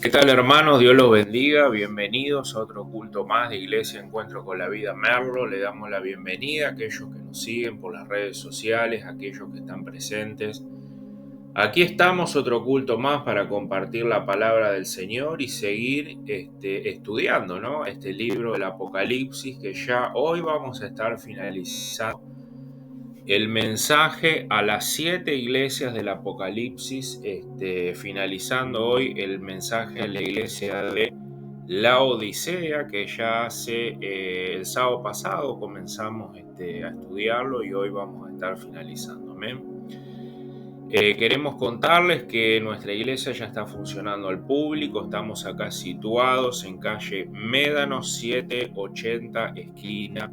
¿Qué tal, hermanos? Dios los bendiga. Bienvenidos a otro culto más de Iglesia Encuentro con la Vida Merlo. Le damos la bienvenida a aquellos que nos siguen por las redes sociales, a aquellos que están presentes. Aquí estamos, otro culto más para compartir la palabra del Señor y seguir estudiando, ¿no? Este libro del Apocalipsis, que ya hoy vamos a estar finalizando el mensaje a las 7 iglesias del Apocalipsis, finalizando hoy el mensaje a la iglesia de la Odisea, que ya hace el sábado pasado comenzamos a estudiarlo y hoy vamos a estar finalizando. Amén. Queremos contarles que nuestra iglesia ya está funcionando al público. Estamos acá situados en calle Médano 780, esquina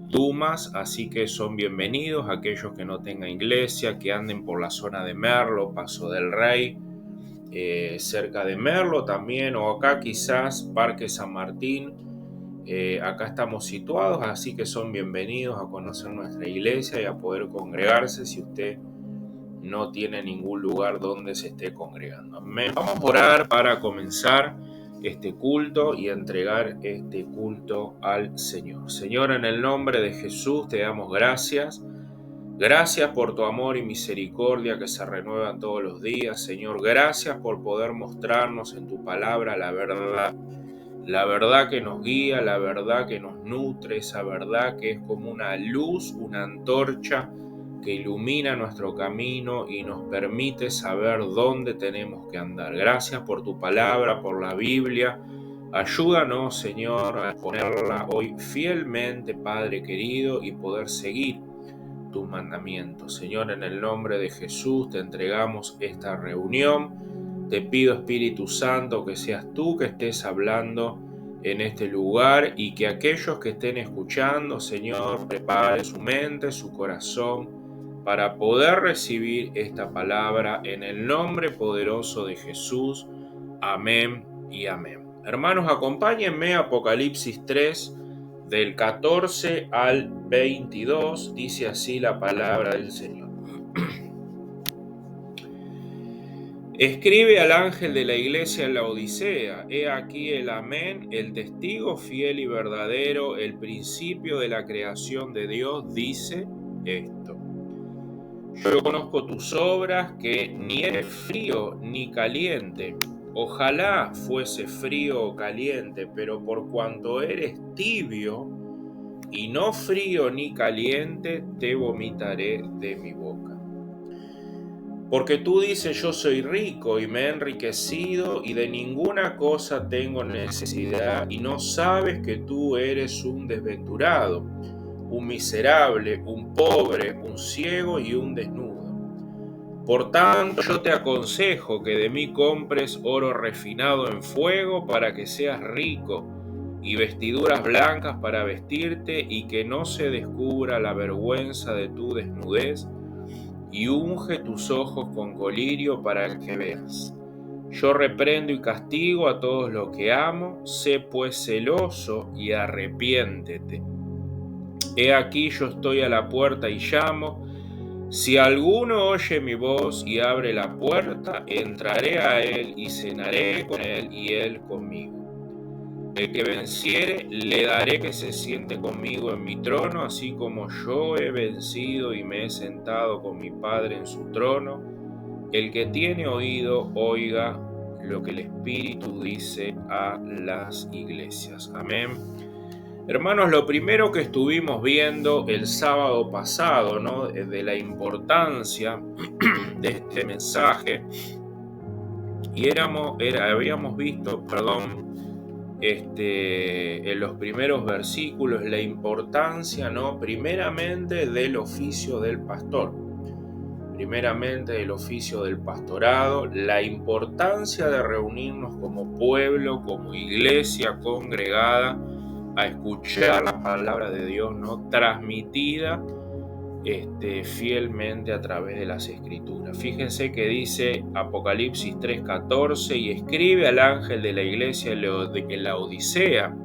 Dumas, así que son bienvenidos aquellos que no tengan iglesia, que anden por la zona de Merlo, Paso del Rey, cerca de Merlo también, o acá quizás Parque San Martín. Acá estamos situados, así que son bienvenidos a conocer nuestra iglesia y a poder congregarse si usted no tiene ningún lugar donde se esté congregando. Vamos a orar para comenzar este culto y entregar este culto al Señor. Señor, en el nombre de Jesús te damos gracias. Gracias por tu amor y misericordia que se renuevan todos los días. Señor, gracias por poder mostrarnos en tu palabra la verdad que nos guía, la verdad que nos nutre, esa verdad que es como una luz, una antorcha que ilumina nuestro camino y nos permite saber dónde tenemos que andar. Gracias por tu palabra, por la Biblia. Ayúdanos, Señor, a ponerla hoy fielmente, Padre querido, y poder seguir tus mandamientos. Señor, en el nombre de Jesús te entregamos esta reunión. Te pido, Espíritu Santo, que seas tú que estés hablando en este lugar y que aquellos que estén escuchando, Señor, preparen su mente, su corazón para poder recibir esta palabra en el nombre poderoso de Jesús. Amén y amén. Hermanos, acompáñenme a Apocalipsis 3, del 14 al 22, dice así la palabra del Señor. Escribe al ángel de la iglesia en la Odisea: he aquí el Amén, el testigo fiel y verdadero, el principio de la creación de Dios, dice esto: yo conozco tus obras, que ni eres frío ni caliente. Ojalá fuese frío o caliente, pero por cuanto eres tibio y no frío ni caliente, te vomitaré de mi boca. Porque tú dices: yo soy rico y me he enriquecido y de ninguna cosa tengo necesidad, y no sabes que tú eres un desventurado, un miserable, un pobre, un ciego y un desnudo. Por tanto, yo te aconsejo que de mí compres oro refinado en fuego para que seas rico, y vestiduras blancas para vestirte, y que no se descubra la vergüenza de tu desnudez, y unge tus ojos con colirio para que veas. Yo reprendo y castigo a todos los que amo. Sé pues celoso y arrepiéntete. He aquí, yo estoy a la puerta y llamo. Si alguno oye mi voz y abre la puerta, entraré a él y cenaré con él y él conmigo. El que venciere, le daré que se siente conmigo en mi trono, así como yo he vencido y me he sentado con mi Padre en su trono. El que tiene oído, oiga lo que el Espíritu dice a las iglesias. Amén. Hermanos, lo primero que estuvimos viendo el sábado pasado, ¿no?, de la importancia de este mensaje, y habíamos visto, en los primeros versículos, la importancia, ¿no?, primeramente del oficio del pastor, primeramente del oficio del pastorado, la importancia de reunirnos como pueblo, como iglesia congregada, a escuchar la palabra de Dios, ¿no?, transmitida fielmente a través de las Escrituras. Fíjense que dice Apocalipsis 3:14: y escribe al ángel de la iglesia en la Odisea: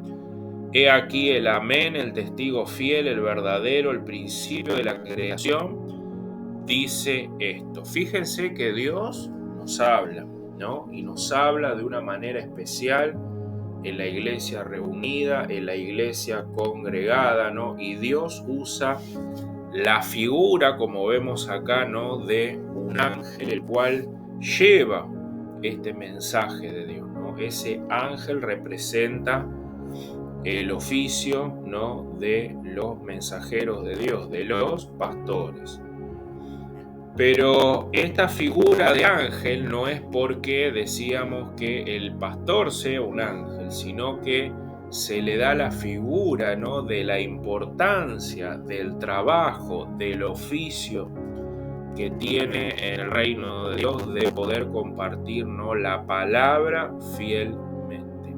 he aquí el Amén, el testigo fiel, el verdadero, el principio de la creación, dice esto. Fíjense que Dios nos habla, ¿no? Y nos habla de una manera especial en la iglesia reunida, en la iglesia congregada, ¿no? Y Dios usa la figura, como vemos acá, ¿no? De un ángel, el cual lleva este mensaje de Dios, ¿no? Ese ángel representa el oficio, ¿no? De los mensajeros de Dios, de los pastores. Pero esta figura de ángel no es porque decíamos que el pastor sea un ángel, sino que se le da la figura, ¿no? De la importancia del trabajo, del oficio que tiene en el reino de Dios de poder compartir, ¿no? La palabra fielmente.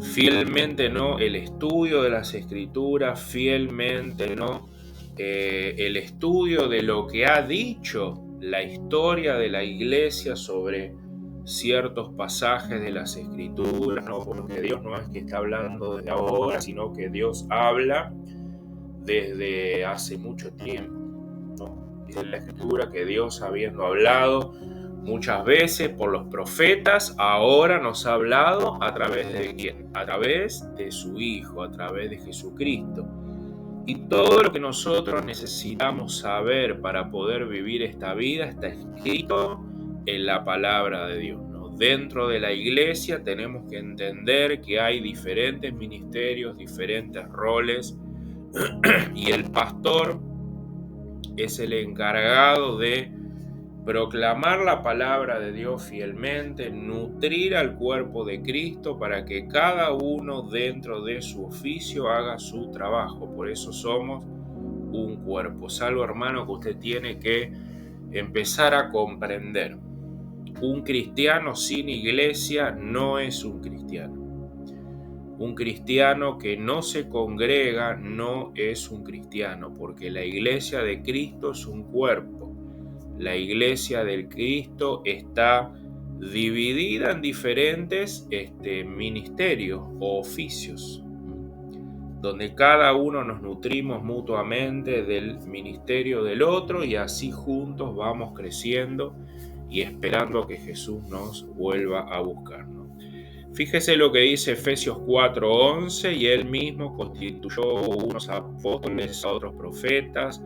Fielmente, ¿no? El estudio de las escrituras, fielmente, ¿no? El estudio de lo que ha dicho la historia de la iglesia sobre ciertos pasajes de las escrituras, ¿no? Porque Dios no es que está hablando desde ahora, sino que Dios habla desde hace mucho tiempo, ¿no? Dice la escritura que Dios, habiendo hablado muchas veces por los profetas, ahora nos ha hablado a través de ¿quién? A través de su Hijo, a través de Jesucristo. Y todo lo que nosotros necesitamos saber para poder vivir esta vida está escrito en la palabra de Dios, ¿no? Dentro de la iglesia tenemos que entender que hay diferentes ministerios, diferentes roles, y el pastor es el encargado de proclamar la palabra de Dios fielmente, nutrir al cuerpo de Cristo para que cada uno dentro de su oficio haga su trabajo. Por eso somos un cuerpo. Es algo, hermano, que usted tiene que empezar a comprender. Un cristiano sin iglesia no es un cristiano. Un cristiano que no se congrega no es un cristiano, porque la iglesia de Cristo es un cuerpo. La iglesia del Cristo está dividida en diferentes ministerios o oficios, donde cada uno nos nutrimos mutuamente del ministerio del otro y así juntos vamos creciendo y esperando que Jesús nos vuelva a buscar, ¿no? Fíjese lo que dice Efesios 4:11, y él mismo constituyó unos apóstoles, a otros profetas,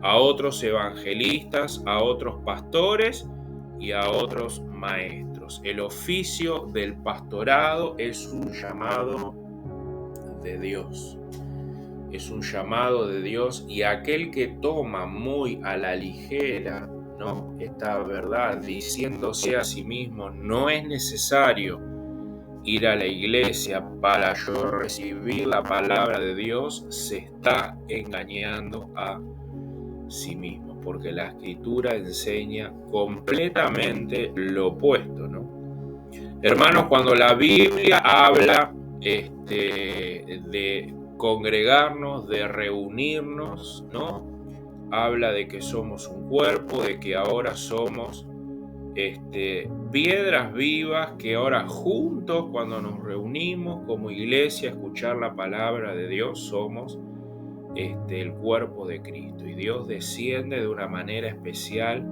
a otros evangelistas, a otros pastores y a otros maestros. El oficio del pastorado es un llamado de Dios. Es un llamado de Dios, y aquel que toma muy a la ligera, ¿no?, esta verdad, diciéndose a sí mismo, no es necesario ir a la iglesia para yo recibir la palabra de Dios, se está engañando a sí mismo, porque la escritura enseña completamente lo opuesto, ¿no? Hermanos, cuando la Biblia habla de congregarnos, de reunirnos, ¿no? Habla de que somos un cuerpo, de que ahora somos piedras vivas, que ahora juntos, cuando nos reunimos como iglesia a escuchar la palabra de Dios, somos el cuerpo de Cristo, y Dios desciende de una manera especial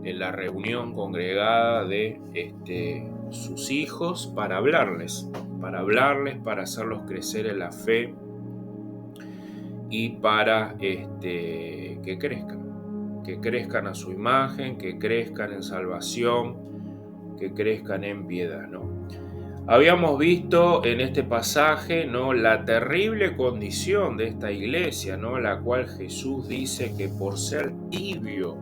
en la reunión congregada de sus hijos para hablarles, para hacerlos crecer en la fe y para que crezcan a su imagen, que crezcan en salvación, que crezcan en piedad, ¿no? Habíamos visto en este pasaje, ¿no?, la terrible condición de esta iglesia, ¿no?, la cual Jesús dice que por ser tibio,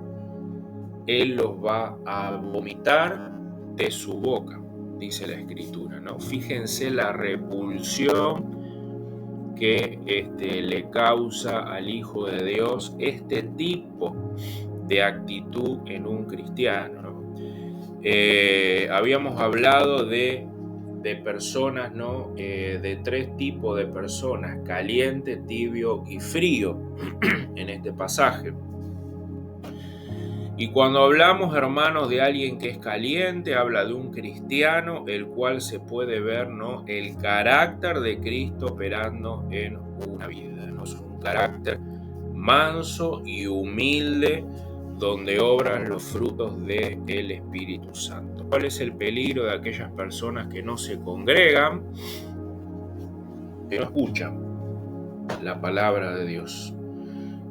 Él los va a vomitar de su boca, dice la Escritura, ¿no? Fíjense la repulsión que le causa al Hijo de Dios este tipo de actitud en un cristiano, ¿no? Habíamos hablado de personas, ¿no? De tres tipos de personas: caliente, tibio y frío en este pasaje. Y cuando hablamos, hermanos, de alguien que es caliente, habla de un cristiano, el cual se puede ver, ¿no?, el carácter de Cristo operando en una vida, ¿no? Es un carácter manso y humilde, donde obran los frutos del Espíritu Santo. ¿Cuál es el peligro de aquellas personas que no se congregan, que no escuchan la palabra de Dios,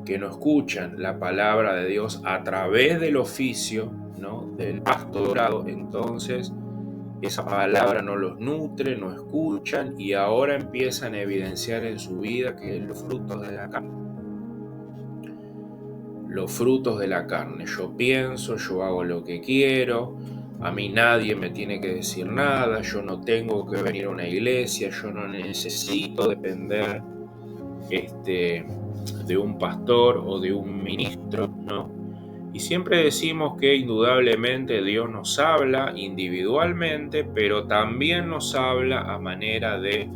que no escuchan la palabra de Dios a través del oficio, ¿no?, del pastorado? Entonces esa palabra no los nutre, no escuchan y ahora empiezan a evidenciar en su vida que es los frutos de la carne. Los frutos de la carne. Yo pienso, yo hago lo que quiero, a mí nadie me tiene que decir nada, yo no tengo que venir a una iglesia, yo no necesito depender de un pastor o de un ministro, ¿no? Y siempre decimos que indudablemente Dios nos habla individualmente, pero también nos habla a manera de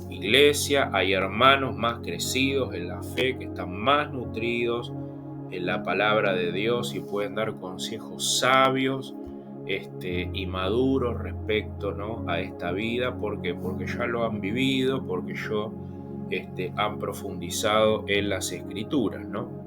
iglesia. Hay hermanos más crecidos en la fe, que están más nutridos en la palabra de Dios y pueden dar consejos sabios y maduros respecto, ¿no?, a esta vida. ¿Por qué? Porque ya lo han vivido, porque han profundizado en las escrituras, ¿no?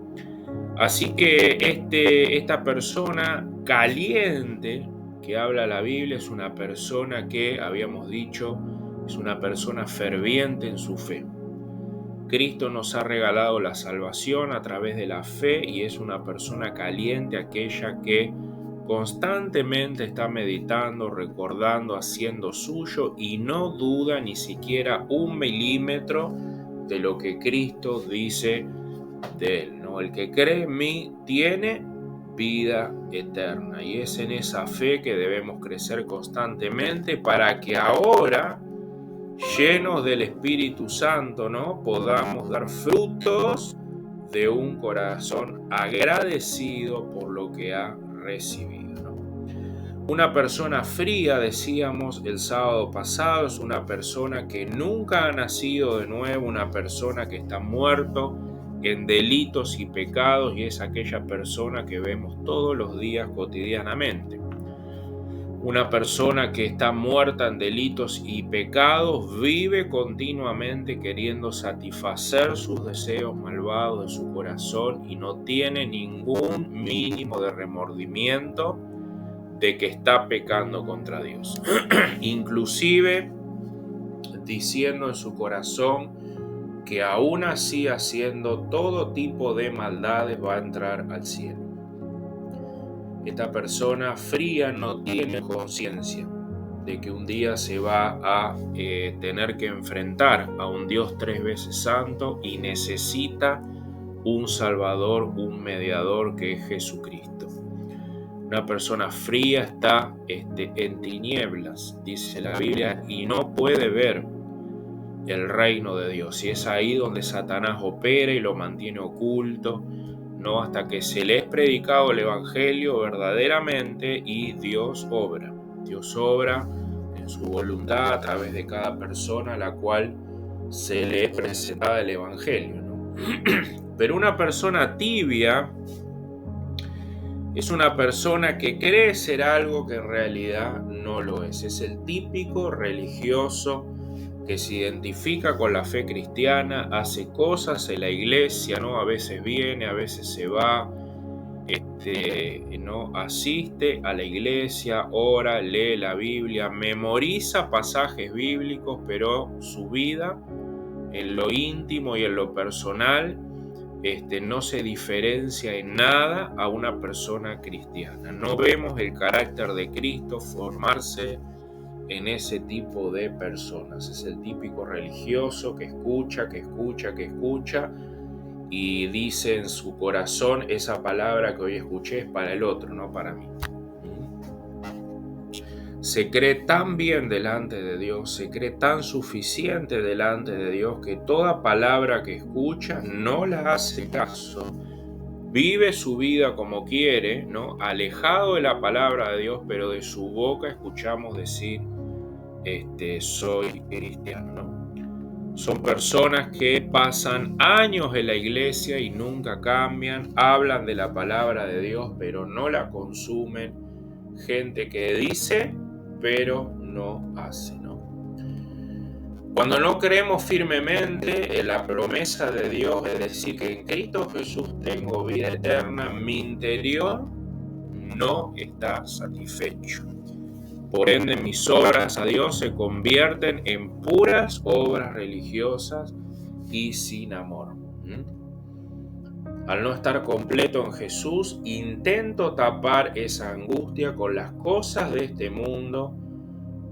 Así que esta persona caliente que habla la Biblia es una persona que, habíamos dicho, es una persona ferviente en su fe. Cristo nos ha regalado la salvación a través de la fe y es una persona caliente, aquella que constantemente está meditando, recordando, haciendo suyo y no duda ni siquiera un milímetro de lo que Cristo dice de él, ¿no? El que cree en mí tiene vida eterna, y es en esa fe que debemos crecer constantemente para que ahora, llenos del Espíritu Santo, ¿no?, podamos dar frutos de un corazón agradecido por lo que ha recibido, ¿no? Una persona fría, decíamos el sábado pasado, es una persona que nunca ha nacido de nuevo, una persona que está muerto en delitos y pecados, y es aquella persona que vemos todos los días cotidianamente. Una persona que está muerta en delitos y pecados vive continuamente queriendo satisfacer sus deseos malvados de su corazón y no tiene ningún mínimo de remordimiento de que está pecando contra Dios. Inclusive diciendo en su corazón que aún así, haciendo todo tipo de maldades, va a entrar al cielo. Esta persona fría no tiene conciencia de que un día se va a tener que enfrentar a un Dios 3 veces santo y necesita un Salvador, un mediador, que es Jesucristo. Una persona fría está en tinieblas, dice la Biblia, y no puede ver el reino de Dios. Y es ahí donde Satanás opera y lo mantiene oculto, no hasta que se le es predicado el Evangelio verdaderamente y Dios obra. Dios obra en su voluntad a través de cada persona a la cual se le es presentado el Evangelio, ¿no? Pero una persona tibia es una persona que cree ser algo que en realidad no lo es. Es el típico religioso que se identifica con la fe cristiana, hace cosas en la iglesia, ¿no? A veces viene, a veces se va, ¿no? Asiste a la iglesia, ora, lee la Biblia, memoriza pasajes bíblicos, pero su vida en lo íntimo y en lo personal no se diferencia en nada a una persona cristiana. No vemos el carácter de Cristo formarse en ese tipo de personas. Es el típico religioso que escucha y dice en su corazón: esa palabra que hoy escuché es para el otro, no para mí. Se cree tan bien delante de Dios, se cree tan suficiente delante de Dios, que toda palabra que escucha no la hace caso. Vive su vida como quiere, ¿no?, alejado de la palabra de Dios, pero de su boca escuchamos decir: soy cristiano, ¿no? Son personas que pasan años en la iglesia y nunca cambian, hablan de la palabra de Dios, pero no la consumen. Gente que dice, pero no hace, ¿no? Cuando no creemos firmemente en la promesa de Dios, es decir, que en Cristo Jesús tengo vida eterna, mi interior no está satisfecho. Por ende, mis obras a Dios se convierten en puras obras religiosas y sin amor. Al no estar completo en Jesús, intento tapar esa angustia con las cosas de este mundo,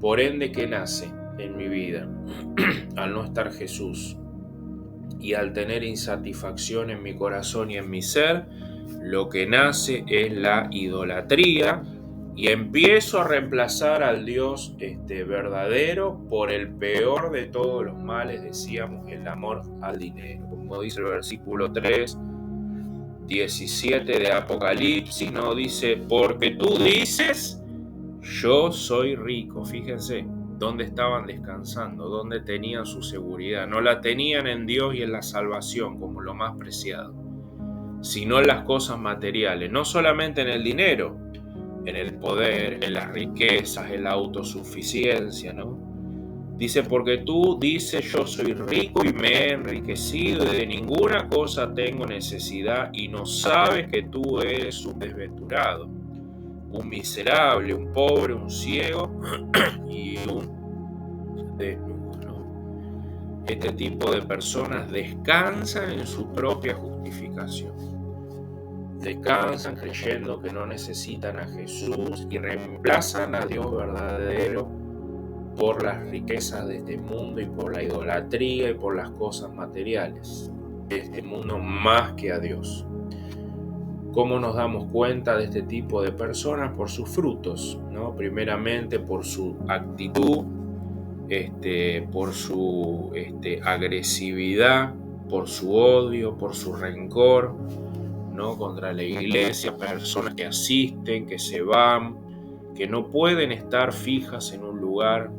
por ende, ¿qué nace en mi vida? Al no estar Jesús y al tener insatisfacción en mi corazón y en mi ser, lo que nace es la idolatría y empiezo a reemplazar al Dios verdadero por el peor de todos los males, decíamos, el amor al dinero. Como dice el versículo 3:17 de Apocalipsis, ¿no? Dice, porque tú dices, yo soy rico. Fíjense, ¿dónde estaban descansando? ¿Dónde tenían su seguridad? No la tenían en Dios y en la salvación como lo más preciado, sino en las cosas materiales, no solamente en el dinero, en el poder, en las riquezas, en la autosuficiencia, ¿no? Dice, porque tú dices, yo soy rico y me he enriquecido y de ninguna cosa tengo necesidad, y no sabes que tú eres un desventurado, un miserable, un pobre, un ciego y un desnudo, ¿no? Este tipo de personas descansan en su propia justificación. Descansan creyendo que no necesitan a Jesús y reemplazan a Dios verdadero por las riquezas de este mundo y por la idolatría y por las cosas materiales de este mundo más que a Dios. ¿Cómo nos damos cuenta de este tipo de personas? Por sus frutos, ¿no? Primeramente por su actitud, por su agresividad, por su odio, por su rencor, ¿no? Contra la iglesia, personas que asisten, que se van, que no pueden estar fijas en un lugar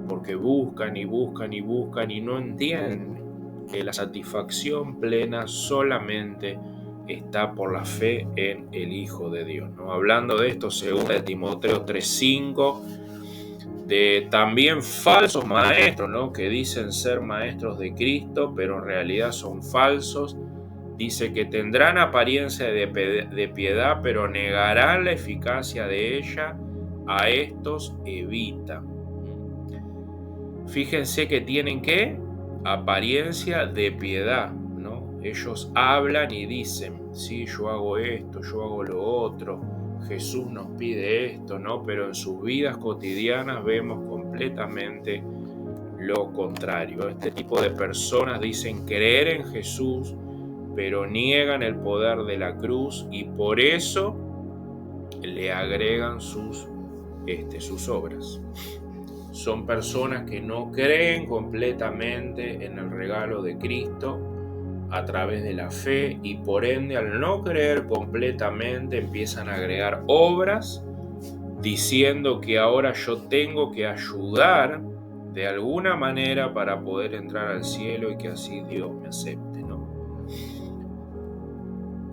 porque buscan y buscan y buscan y no entienden que la satisfacción plena solamente está por la fe en el Hijo de Dios, ¿no? Hablando de esto, 2 Timoteo 3:5, de también falsos maestros, ¿no? Que dicen ser maestros de Cristo, pero en realidad son falsos. Dice que tendrán apariencia de piedad, pero negarán la eficacia de ella. A estos evita. Fíjense que tienen ¿qué? Apariencia de piedad, ¿no? Ellos hablan y dicen, sí, yo hago esto, yo hago lo otro, Jesús nos pide esto, ¿no? Pero en sus vidas cotidianas vemos completamente lo contrario. Este tipo de personas dicen creer en Jesús, pero niegan el poder de la cruz y por eso le agregan sus obras. Son personas que no creen completamente en el regalo de Cristo a través de la fe y por ende al no creer completamente empiezan a agregar obras diciendo que ahora yo tengo que ayudar de alguna manera para poder entrar al cielo y que así Dios me acepte, ¿no?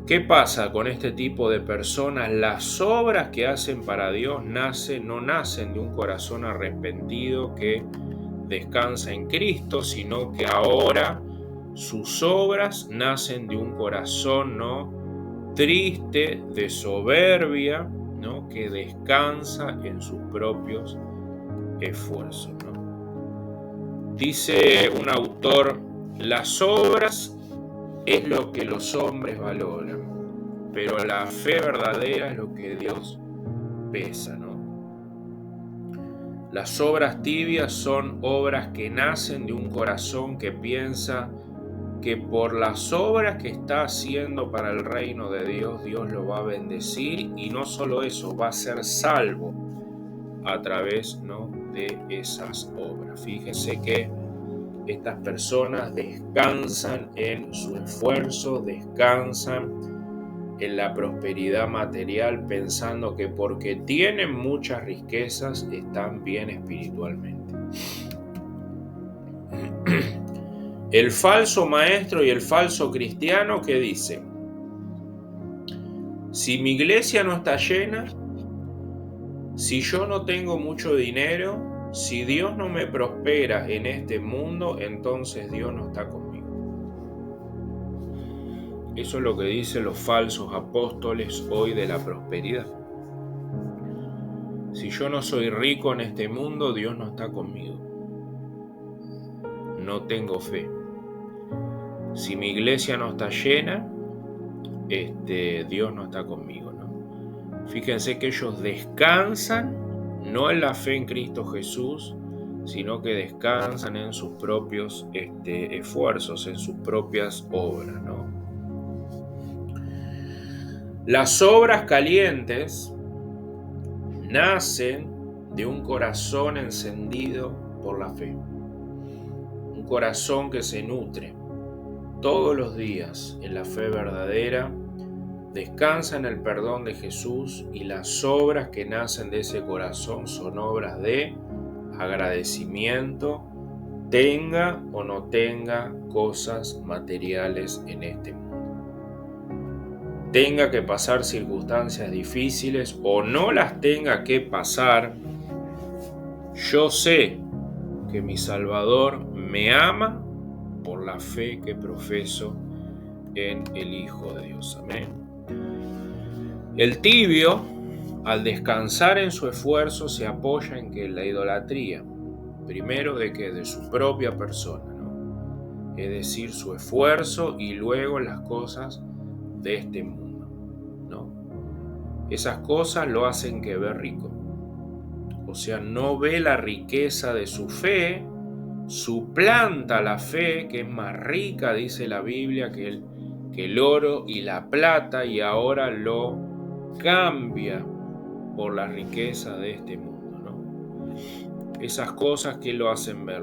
¿Qué pasa con este tipo de personas? Las obras que hacen para Dios no nacen de un corazón arrepentido que descansa en Cristo, sino que ahora sus obras nacen de un corazón, ¿no? Triste, de soberbia, ¿no? Que descansa en sus propios esfuerzos, ¿no? Dice un autor, las obras es lo que los hombres valoran, pero la fe verdadera es lo que Dios pesa, ¿no? Las obras tibias son obras que nacen de un corazón que piensa que por las obras que está haciendo para el reino de Dios, Dios lo va a bendecir y no solo eso, va a ser salvo a través, ¿no? de esas obras. Fíjense que estas personas descansan en su esfuerzo, descansan en la prosperidad material, pensando que porque tienen muchas riquezas están bien espiritualmente. El falso maestro y el falso cristiano que dicen, si mi iglesia no está llena, si yo no tengo mucho dinero, Si Dios no me prospera en este mundo, entonces Dios no está conmigo. Eso es lo que dicen los falsos apóstoles hoy de la prosperidad. Si yo no soy rico en este mundo, Dios no está conmigo. No tengo fe. Si mi iglesia no está llena, Dios no está conmigo, ¿no? Fíjense que ellos descansan no en la fe en Cristo Jesús, sino que descansan en sus propios esfuerzos, en sus propias obras, ¿no? Las obras calientes nacen de un corazón encendido por la fe, un corazón que se nutre todos los días en la fe verdadera, descansa en el perdón de Jesús, y las obras que nacen de ese corazón son obras de agradecimiento, tenga o no tenga cosas materiales en este mundo. Tenga que pasar circunstancias difíciles o no las tenga que pasar, yo sé que mi Salvador me ama por la fe que profeso en el Hijo de Dios. Amén. El tibio, al descansar en su esfuerzo, se apoya en que la idolatría, primero de su propia persona, ¿no? Es decir, su esfuerzo, y luego las cosas de este mundo, ¿no? Esas cosas lo hacen que ve rico. O sea, no ve la riqueza de su fe, suplanta la fe, que es más rica, dice la Biblia, que el oro y la plata, y ahora lo cambia por la riqueza de este mundo, ¿no? Esas cosas que lo hacen ver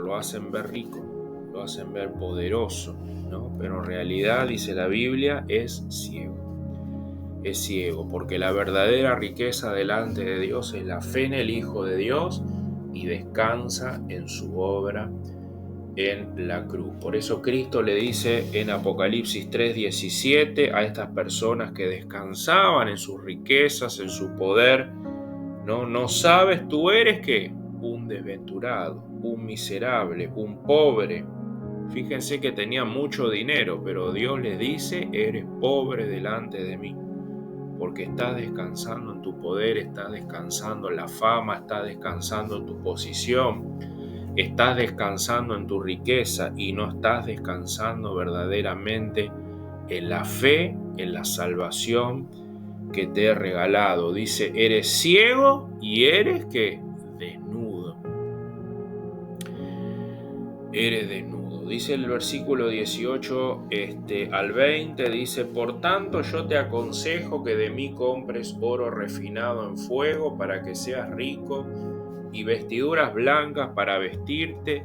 rico, lo hacen ver poderoso, ¿no? Pero en realidad, dice la Biblia, es ciego. Es ciego, porque la verdadera riqueza delante de Dios es la fe en el Hijo de Dios, y descansa en su obra en la cruz. Por eso Cristo le dice en Apocalipsis 3:17 a estas personas que descansaban en sus riquezas, en su poder: no sabes, tú eres ¿qué? Un desventurado, un miserable, un pobre. Fíjense que tenía mucho dinero, pero Dios les dice: eres pobre delante de mí, porque estás descansando en tu poder, estás descansando en la fama, estás descansando en tu posición, estás descansando en tu riqueza, y no estás descansando verdaderamente en la fe, en la salvación que te he regalado. Dice: eres ciego y eres ¿qué? Desnudo. Eres desnudo. Dice el versículo 18 al 20, dice: por tanto yo te aconsejo que de mí compres oro refinado en fuego para que seas rico, y vestiduras blancas para vestirte,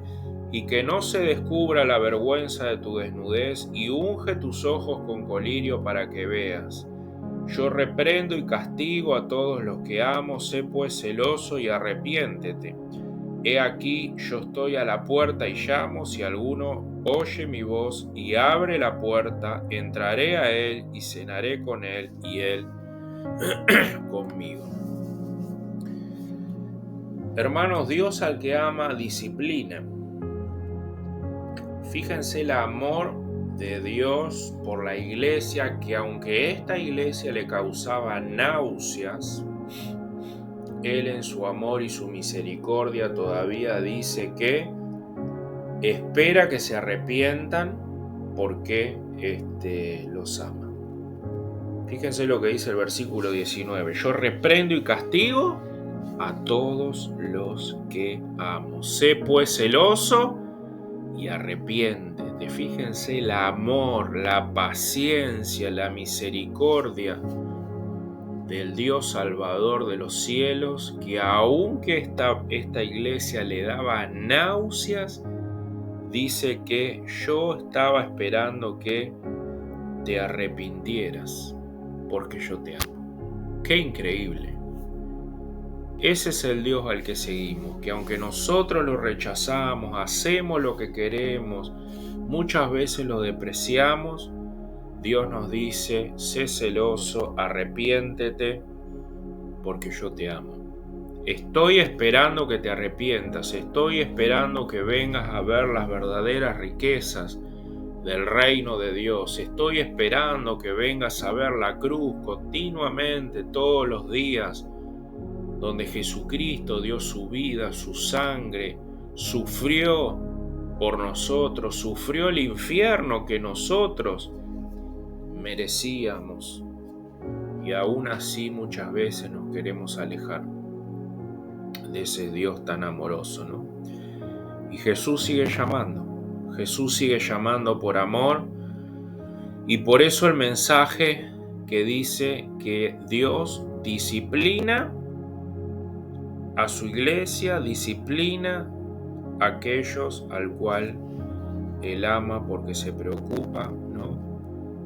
y que no se descubra la vergüenza de tu desnudez, y unge tus ojos con colirio para que veas. Yo reprendo y castigo a todos los que amo, sé pues celoso y arrepiéntete. He aquí, yo estoy a la puerta y llamo. Si alguno oye mi voz y abre la puerta, entraré a él y cenaré con él y él conmigo. Hermanos, Dios al que ama disciplina. Fíjense el amor de Dios por la iglesia, que aunque esta iglesia le causaba náuseas, Él en su amor y su misericordia todavía dice que espera que se arrepientan, porque los ama. Fíjense lo que dice el versículo 19: yo reprendo y castigo a todos los que amo. Sé pues celoso y arrepiéntete. Fíjense el amor, la paciencia, la misericordia del Dios Salvador de los cielos, que aunque esta iglesia le daba náuseas, dice que yo estaba esperando que te arrepintieras, porque yo te amo. ¡Qué increíble! Ese es el Dios al que seguimos, que aunque nosotros lo rechazamos, hacemos lo que queremos, muchas veces lo despreciamos, Dios nos dice: sé celoso, arrepiéntete, porque yo te amo. Estoy esperando que te arrepientas, estoy esperando que vengas a ver las verdaderas riquezas del reino de Dios. Estoy esperando que vengas a ver la cruz continuamente, todos los días, donde Jesucristo dio su vida, su sangre, sufrió por nosotros, sufrió el infierno que nosotros merecíamos. Y aún así muchas veces nos queremos alejar de ese Dios tan amoroso, ¿no? Y Jesús sigue llamando por amor, y por eso el mensaje que dice que Dios disciplina a su iglesia, disciplina a aquellos al cual Él ama porque se preocupa, ¿no?,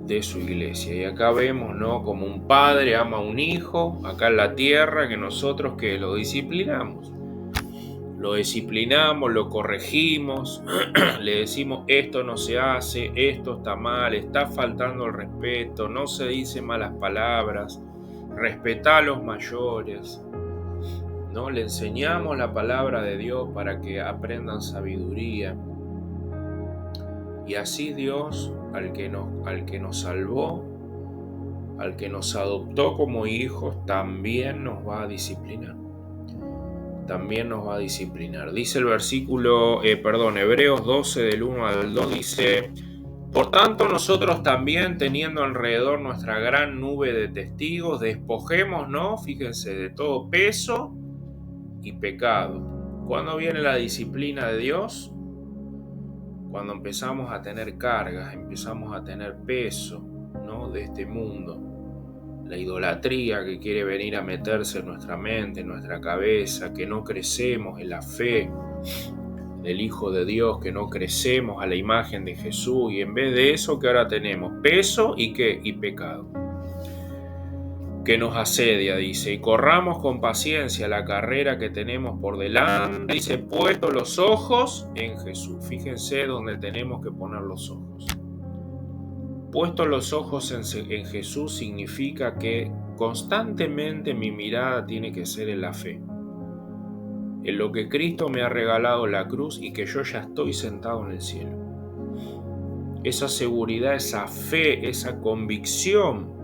de su iglesia. Y acá vemos, ¿no?, como un padre ama a un hijo acá en la tierra, que nosotros que lo disciplinamos, lo corregimos, le decimos esto no se hace, esto está mal, está faltando el respeto, no se dicen malas palabras, respetá a los mayores, ¿no? Le enseñamos la palabra de Dios para que aprendan sabiduría. Y así Dios, al que nos salvó, al que nos adoptó como hijos, también nos va a disciplinar. Dice el versículo, Hebreos 12 del 1 al 2, dice: por tanto nosotros también, teniendo alrededor nuestra gran nube de testigos, despojémonos, fíjense, de todo peso y pecado. ¿Cuándo viene la disciplina de Dios? Cuando empezamos a tener cargas, empezamos a tener peso, ¿no?, de este mundo. La idolatría que quiere venir a meterse en nuestra mente, en nuestra cabeza, que no crecemos en la fe del Hijo de Dios, que no crecemos a la imagen de Jesús, y en vez de eso, que ahora tenemos peso y pecado, que nos asedia, dice, y corramos con paciencia la carrera que tenemos por delante, dice, puesto los ojos en Jesús. Fíjense dónde tenemos que poner los ojos. Puesto los ojos en Jesús significa que constantemente mi mirada tiene que ser en la fe, en lo que Cristo me ha regalado, la cruz, y que yo ya estoy sentado en el cielo. Esa seguridad, esa fe, esa convicción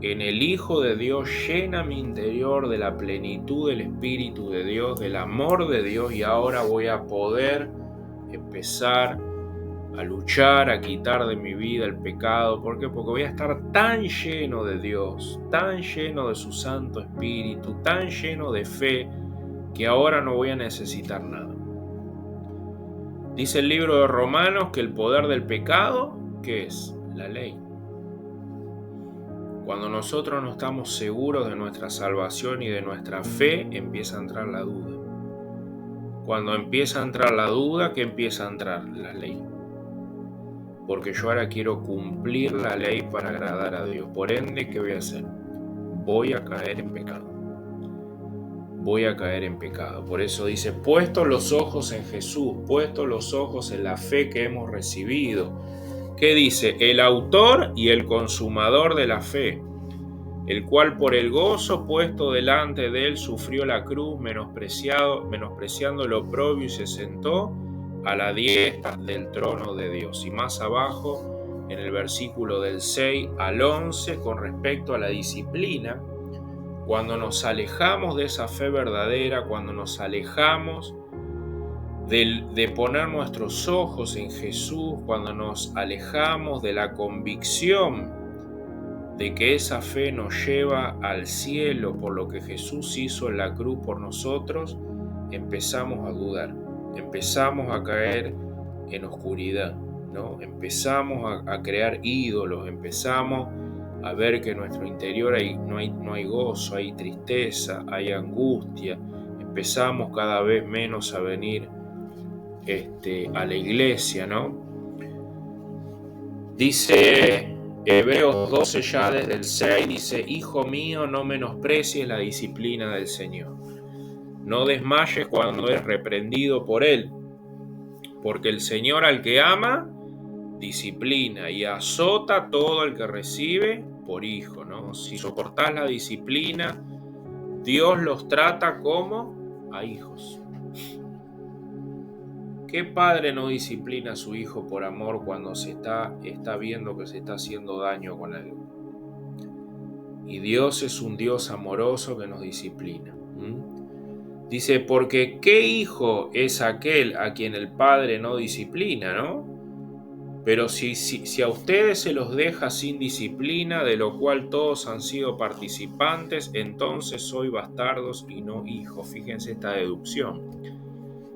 en el Hijo de Dios llena mi interior de la plenitud del Espíritu de Dios, del amor de Dios, y ahora voy a poder empezar a luchar, a quitar de mi vida el pecado. ¿Por qué? Porque voy a estar tan lleno de Dios, tan lleno de su Santo Espíritu, tan lleno de fe, que ahora no voy a necesitar nada. Dice el libro de Romanos que el poder del pecado, ¿qué es? La ley. Cuando nosotros no estamos seguros de nuestra salvación y de nuestra fe, empieza a entrar la duda. Cuando empieza a entrar la duda, ¿qué empieza a entrar? La ley. Porque yo ahora quiero cumplir la ley para agradar a Dios. Por ende, ¿qué voy a hacer? Voy a caer en pecado. Por eso dice, puesto los ojos en Jesús, puesto los ojos en la fe que hemos recibido. ¿Qué dice? El autor y el consumador de la fe, el cual por el gozo puesto delante de él sufrió la cruz, menospreciando el oprobio, y se sentó a la diestra del trono de Dios. Y más abajo, en el versículo del 6 al 11, con respecto a la disciplina, cuando nos alejamos de esa fe verdadera, cuando nos alejamos de poner nuestros ojos en Jesús, cuando nos alejamos de la convicción de que esa fe nos lleva al cielo por lo que Jesús hizo en la cruz por nosotros, empezamos a dudar, empezamos a caer en oscuridad, ¿no? Empezamos a crear ídolos, empezamos a ver que en nuestro interior no hay gozo, hay tristeza, hay angustia. Empezamos cada vez menos a venir a la iglesia, ¿no? Dice Hebreos 12 ya desde el 6, dice, hijo mío, no menosprecies la disciplina del Señor. No desmayes cuando es reprendido por Él, porque el Señor al que ama, disciplina y azota todo el que recibe por hijo, ¿no? Si soportás la disciplina, Dios los trata como a hijos. ¿Qué padre no disciplina a su hijo por amor cuando está viendo que se está haciendo daño con algo? Y Dios es un Dios amoroso que nos disciplina. Dice, porque ¿qué hijo es aquel a quien el padre no disciplina, no? Pero si a ustedes se los deja sin disciplina, de lo cual todos han sido participantes, entonces sois bastardos y no hijos. Fíjense esta deducción.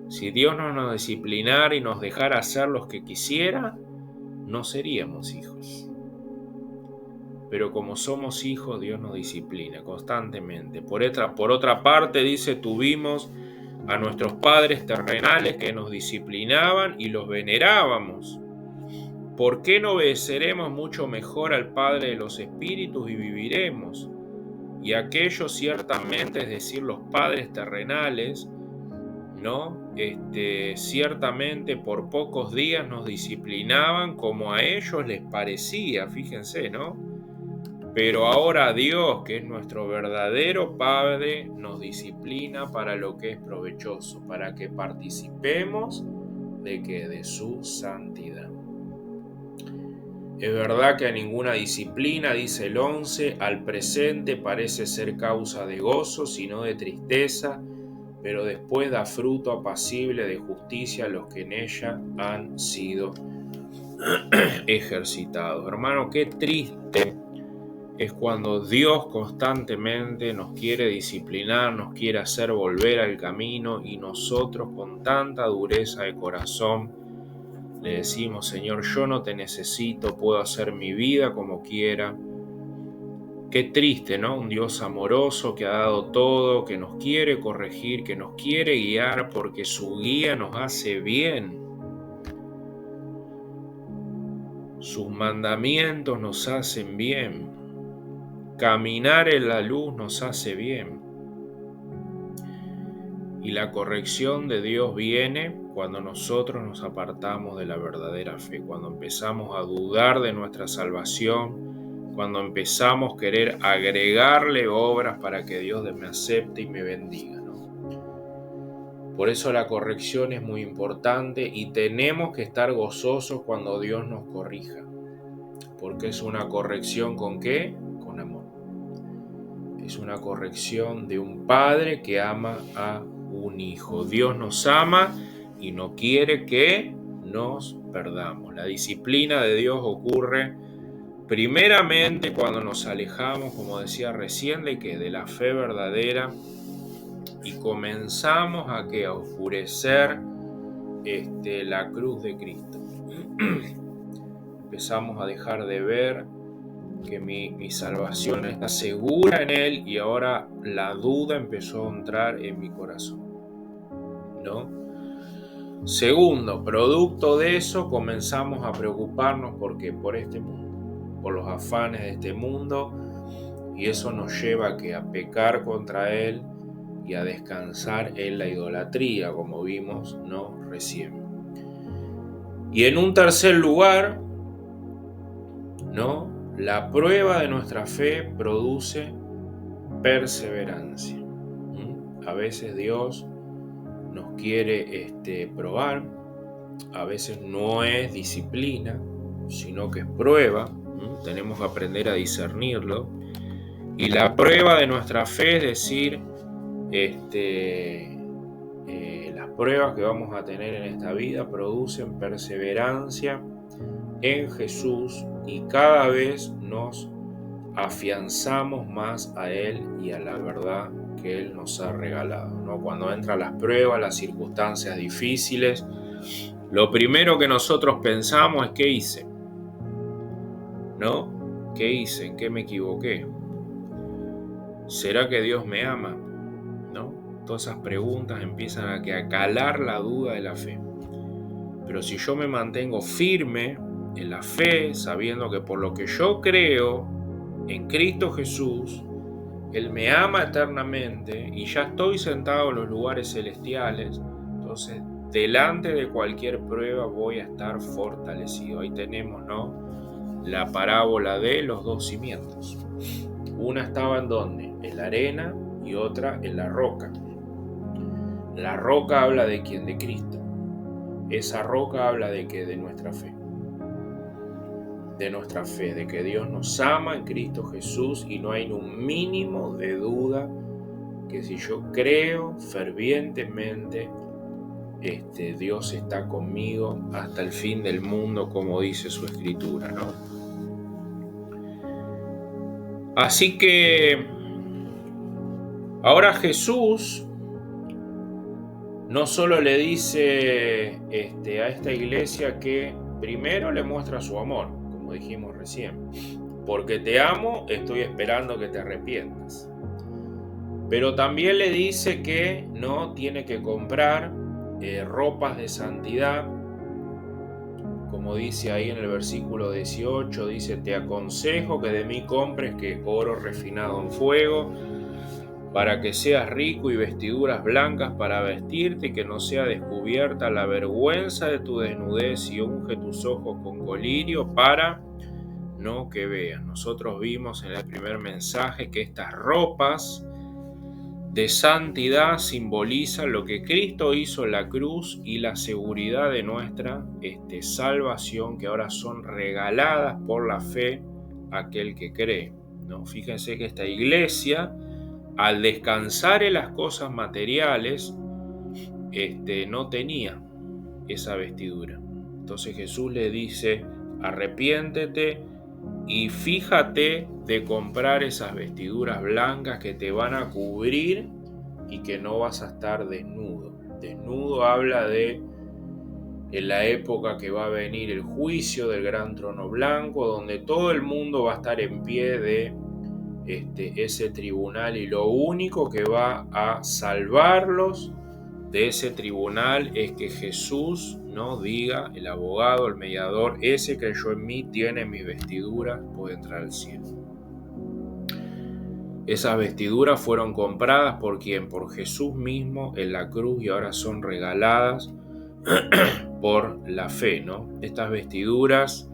Si Dios no nos disciplinara y nos dejara hacer lo que quisiera, no seríamos hijos. Pero como somos hijos, Dios nos disciplina constantemente. Por otra parte, dice, tuvimos a nuestros padres terrenales que nos disciplinaban y los venerábamos. ¿Por qué no obedeceremos mucho mejor al Padre de los Espíritus y viviremos? Y aquellos ciertamente, es decir, los padres terrenales, ¿no? Ciertamente por pocos días nos disciplinaban como a ellos les parecía, fíjense, ¿no? Pero ahora Dios, que es nuestro verdadero Padre, nos disciplina para lo que es provechoso, para que participemos de su santidad. Es verdad que a ninguna disciplina, dice el 11, al presente parece ser causa de gozo, sino de tristeza, pero después da fruto apacible de justicia a los que en ella han sido ejercitados. Hermano, qué triste es cuando Dios constantemente nos quiere disciplinar, nos quiere hacer volver al camino y nosotros con tanta dureza de corazón le decimos, Señor, yo no te necesito, puedo hacer mi vida como quiera. Qué triste, ¿no? Un Dios amoroso que ha dado todo, que nos quiere corregir, que nos quiere guiar porque su guía nos hace bien. Sus mandamientos nos hacen bien. Caminar en la luz nos hace bien. Y la corrección de Dios viene cuando nosotros nos apartamos de la verdadera fe, cuando empezamos a dudar de nuestra salvación, cuando empezamos a querer agregarle obras para que Dios me acepte y me bendiga, ¿no? Por eso la corrección es muy importante y tenemos que estar gozosos cuando Dios nos corrija, porque es una corrección ¿con qué? Con amor. Es una corrección de un padre que ama a un hijo. Dios nos ama y no quiere que nos perdamos. La disciplina de Dios ocurre primeramente cuando nos alejamos, como decía recién, de la fe verdadera y comenzamos a oscurecer la cruz de Cristo. Empezamos a dejar de ver que mi salvación está segura en Él y ahora la duda empezó a entrar en mi corazón, ¿no? Segundo, producto de eso comenzamos a preocuparnos por este mundo, por los afanes de este mundo, y eso nos lleva a pecar contra Él y a descansar en la idolatría, como vimos, ¿no? Recién. Y en un tercer lugar, ¿no? La prueba de nuestra fe produce perseverancia. A veces Dios nos quiere probar, a veces no es disciplina, sino que es prueba. Tenemos que aprender a discernirlo. Y la prueba de nuestra fe es decir, las pruebas que vamos a tener en esta vida producen perseverancia en Jesús y cada vez nos afianzamos más a Él y a la verdad que Él nos ha regalado, ¿no? Cuando entran las pruebas, las circunstancias difíciles, lo primero que nosotros pensamos es ¿qué hice? ¿No? ¿Qué hice? ¿En qué me equivoqué? ¿Será que Dios me ama? ¿No? Todas esas preguntas empiezan a calar la duda de la fe. Pero si yo me mantengo firme en la fe, sabiendo que por lo que yo creo en Cristo Jesús, Él me ama eternamente y ya estoy sentado en los lugares celestiales, entonces delante de cualquier prueba voy a estar fortalecido. Ahí tenemos, ¿no? La parábola de los dos cimientos. Una estaba en ¿dónde? En la arena y otra en la roca. La roca habla de quién, de Cristo. Esa roca habla de que de nuestra fe. De nuestra fe, de que Dios nos ama en Cristo Jesús y no hay un mínimo de duda que si yo creo fervientemente, Dios está conmigo hasta el fin del mundo, como dice su escritura, ¿no? Así que ahora Jesús no solo le dice a esta iglesia que primero le muestra su amor, como dijimos recién, porque te amo, estoy esperando que te arrepientas. Pero también le dice que no tiene que comprar ropas de santidad, como dice ahí en el versículo 18, dice: te aconsejo que de mí compres que oro refinado en fuego, para que seas rico, y vestiduras blancas para vestirte, y que no sea descubierta la vergüenza de tu desnudez, y unge tus ojos con colirio para no que vean. Nosotros vimos en el primer mensaje que estas ropas de santidad simbolizan lo que Cristo hizo en la cruz y la seguridad de nuestra salvación, que ahora son regaladas por la fe a aquel que cree, ¿no? Fíjense que esta iglesia, al descansar en las cosas materiales, no tenía esa vestidura. Entonces Jesús le dice: arrepiéntete y fíjate de comprar esas vestiduras blancas que te van a cubrir y que no vas a estar desnudo. Desnudo habla de en la época que va a venir el juicio del gran trono blanco, donde todo el mundo va a estar en pie de ese tribunal, y lo único que va a salvarlos de ese tribunal es que Jesús no diga, el abogado, el mediador: ese que creyó en mí, tiene mis vestiduras, puede entrar al cielo. Esas vestiduras fueron compradas ¿por quién? Por Jesús mismo en la cruz, y ahora son regaladas por la fe, ¿no? Estas vestiduras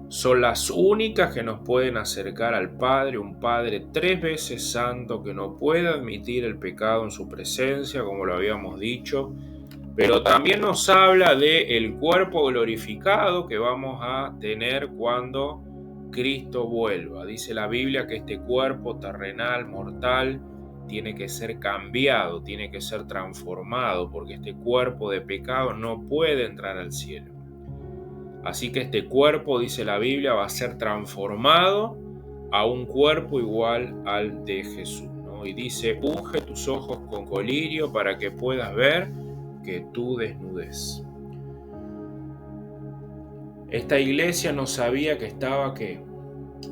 son las únicas que nos pueden acercar al Padre, un Padre 3 veces santo que no puede admitir el pecado en su presencia, como lo habíamos dicho, pero también nos habla del cuerpo glorificado que vamos a tener cuando Cristo vuelva. Dice la Biblia que este cuerpo terrenal, mortal, tiene que ser cambiado, tiene que ser transformado, porque este cuerpo de pecado no puede entrar al cielo. Así que este cuerpo, dice la Biblia, va a ser transformado a un cuerpo igual al de Jesús, ¿no? Y dice: unge tus ojos con colirio para que puedas ver que tu desnudez. Esta iglesia no sabía que estaba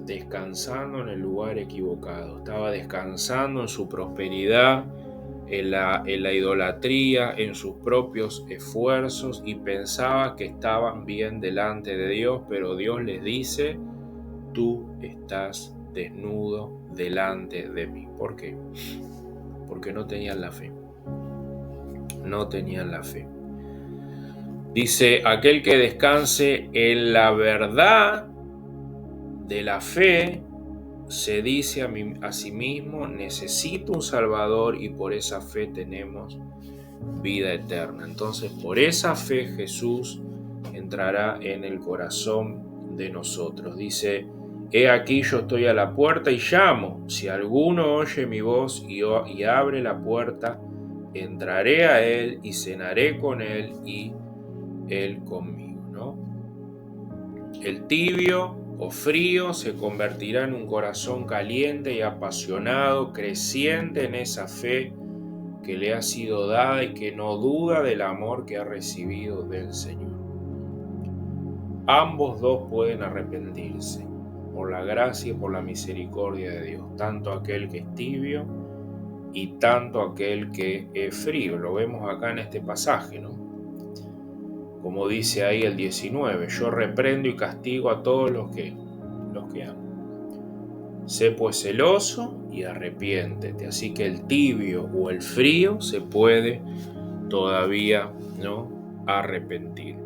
descansando en el lugar equivocado, estaba descansando en su prosperidad, en la idolatría, en sus propios esfuerzos, y pensaba que estaban bien delante de Dios, pero Dios les dice: tú estás desnudo delante de mí. ¿Por qué? Porque no tenían la fe. No tenían la fe. Dice: aquel que descanse en la verdad de la fe, se dice a sí mismo: necesito un Salvador, y por esa fe tenemos vida eterna. Entonces, por esa fe Jesús entrará en el corazón de nosotros. Dice: he aquí, yo estoy a la puerta y llamo. Si alguno oye mi voz y abre la puerta, entraré a él y cenaré con él y él conmigo, ¿no? El tibio o frío se convertirá en un corazón caliente y apasionado, creciente en esa fe que le ha sido dada y que no duda del amor que ha recibido del Señor. Ambos dos pueden arrepentirse por la gracia y por la misericordia de Dios, tanto aquel que es tibio y tanto aquel que es frío. Lo vemos acá en este pasaje, ¿no? Como dice ahí el 19: yo reprendo y castigo a todos los que amo. Sé pues celoso y arrepiéntete. Así que el tibio o el frío se puede todavía no arrepentir.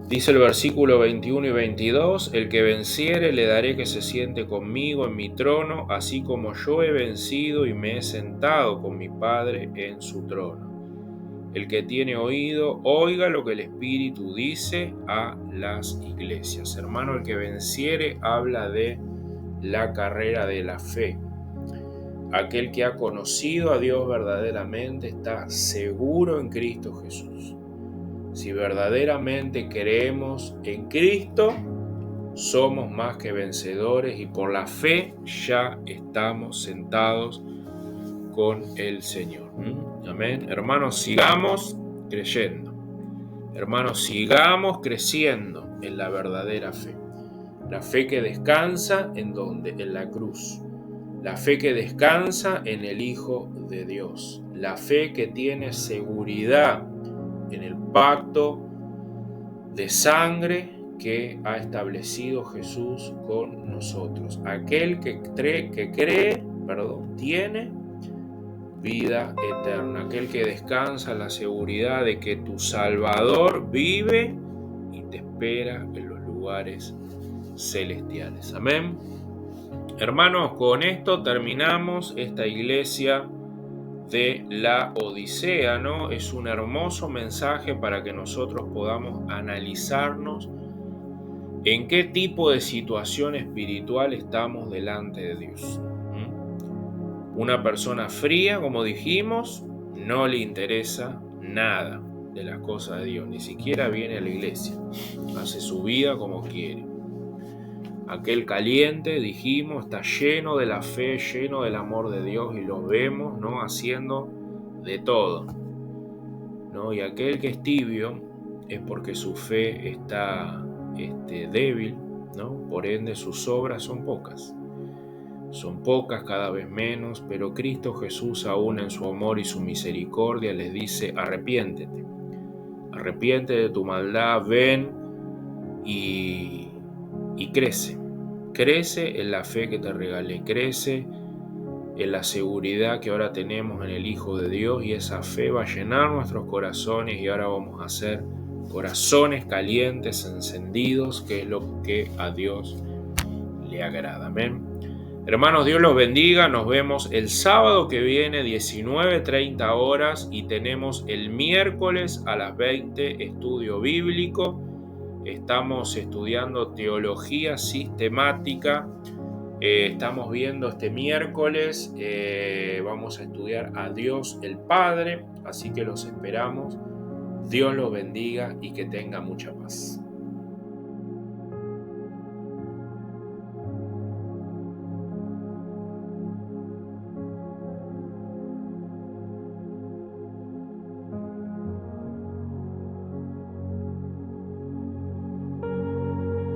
Dice el versículo 21 y 22, el que venciere le daré que se siente conmigo en mi trono, así como yo he vencido y me he sentado con mi Padre en su trono. El que tiene oído, oiga lo que el Espíritu dice a las iglesias. Hermano, el que venciere habla de la carrera de la fe. Aquel que ha conocido a Dios verdaderamente está seguro en Cristo Jesús. Si verdaderamente creemos en Cristo, somos más que vencedores y por la fe ya estamos sentados con el Señor. Amén. Hermanos, sigamos creyendo. Hermanos, sigamos creciendo en la verdadera fe. La fe que descansa ¿en dónde? En la cruz. La fe que descansa en el Hijo de Dios. La fe que tiene seguridad en el pacto de sangre que ha establecido Jesús con nosotros. Aquel que cree, tiene vida eterna. Aquel que descansa en la seguridad de que tu Salvador vive y te espera en los lugares celestiales. Amén. Hermanos, con esto terminamos esta iglesia de la Odisea, ¿no? Es un hermoso mensaje para que nosotros podamos analizarnos en qué tipo de situación espiritual estamos delante de Dios. Una persona fría, como dijimos, no le interesa nada de las cosas de Dios, ni siquiera viene a la iglesia, hace su vida como quiere. Aquel caliente, dijimos, está lleno de la fe, lleno del amor de Dios y lo vemos, ¿no? Haciendo de todo, ¿no? Y aquel que es tibio es porque su fe está débil, ¿no? Por ende sus obras son pocas. Son pocas, cada vez menos, pero Cristo Jesús aún en su amor y su misericordia les dice: arrepiéntete, arrepiéntete de tu maldad, ven y crece en la fe que te regalé, crece en la seguridad que ahora tenemos en el Hijo de Dios, y esa fe va a llenar nuestros corazones y ahora vamos a ser corazones calientes, encendidos, que es lo que a Dios le agrada. Amén. Hermanos, Dios los bendiga. Nos vemos el sábado que viene, 19:30 horas, y tenemos el miércoles a las 20 estudio bíblico. Estamos estudiando teología sistemática. Estamos viendo este miércoles, vamos a estudiar a Dios el Padre, así que los esperamos. Dios los bendiga y que tenga mucha paz.